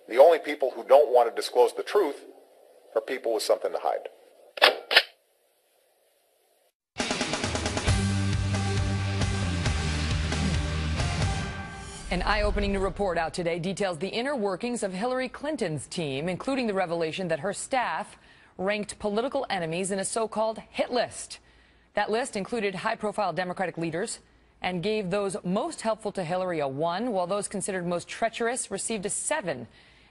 The only people who don't want to disclose the truth are people with something to hide. An eye-opening new report out today details the inner workings of Hillary Clinton's team, including the revelation that her staff ranked political enemies in a so-called hit list. That list included high-profile Democratic leaders and gave those most helpful to Hillary a 1, while those considered most treacherous received a 7.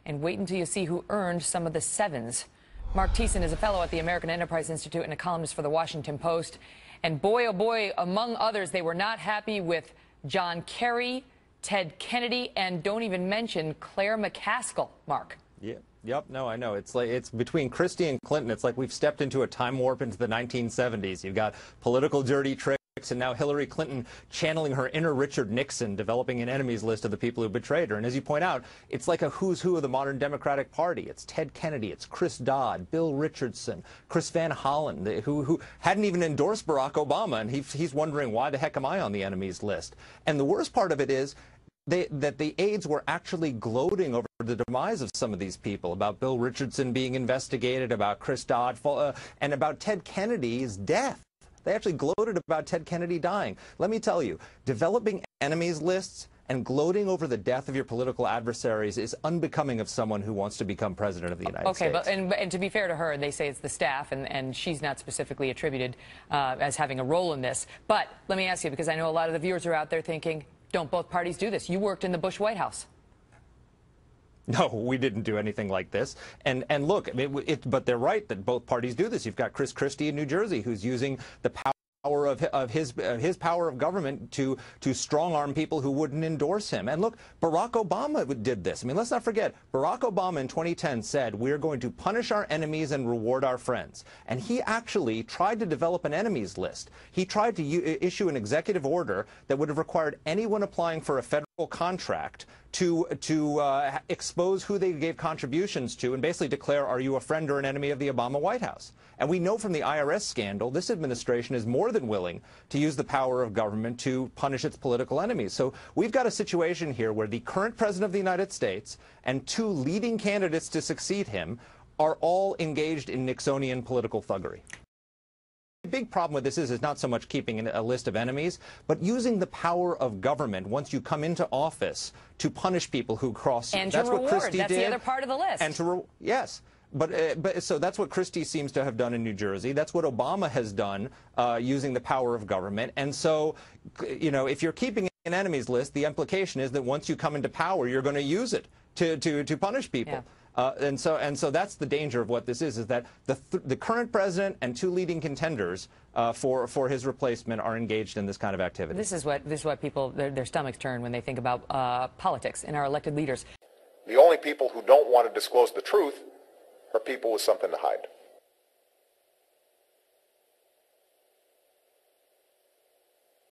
And wait until you see who earned some of the 7s. Mark Thiessen is a fellow at the American Enterprise Institute and a columnist for the Washington Post. And boy, oh boy, among others, they were not happy with John Kerry, Ted Kennedy, and don't even mention Claire McCaskill, Mark. Yeah. Yep. No, I know. It's like it's between Christie and Clinton. It's like we've stepped into a time warp into the 1970s. You've got political dirty tricks, and now Hillary Clinton channeling her inner Richard Nixon, developing an enemies list of the people who betrayed her. And as you point out, it's like a who's who of the modern Democratic Party. It's Ted Kennedy, it's Chris Dodd, Bill Richardson, Chris Van Hollen, who hadn't even endorsed Barack Obama, and he's wondering, why the heck am I on the enemies list? And the worst part of it is that the aides were actually gloating over the demise of some of these people, about Bill Richardson being investigated, about Chris Dodd, and about Ted Kennedy's death. They actually gloated about Ted Kennedy dying. Let me tell you, developing enemies lists and gloating over the death of your political adversaries is unbecoming of someone who wants to become president of the United States. Okay, and to be fair to her, they say it's the staff, and she's not specifically attributed as having a role in this. But let me ask you, because I know a lot of the viewers are out there thinking, don't both parties do this? You worked in the Bush White House. No, we didn't do anything like this. And look, but they're right that both parties do this. You've got Chris Christie in New Jersey, who's using the power of his power of government to strong-arm people who wouldn't endorse him. And look, Barack Obama did this. I mean, let's not forget, Barack Obama in 2010 said, we're going to punish our enemies and reward our friends. And he actually tried to develop an enemies list. He tried to issue an executive order that would have required anyone applying for a federal contract to expose who they gave contributions to and basically declare, are you a friend or an enemy of the Obama White House? And we know from the IRS scandal, this administration is more than willing to use the power of government to punish its political enemies. So we've got a situation here where the current president of the United States and 2 leading candidates to succeed him are all engaged in Nixonian political thuggery. The big problem with this is not so much keeping a list of enemies, but using the power of government once you come into office to punish people who cross. And that's what Christie did. That's the other part of the list. And yes. But so that's what Christie seems to have done in New Jersey. That's what Obama has done using the power of government. And so, you know, if you're keeping an enemies list, the implication is that once you come into power, you're going to use it to punish people. Yeah. And so that's the danger of what this is that the current president and 2 leading contenders for his replacement are engaged in this kind of activity. This is what people their stomachs turn when they think about politics and our elected leaders. The only people who don't want to disclose the truth are people with something to hide.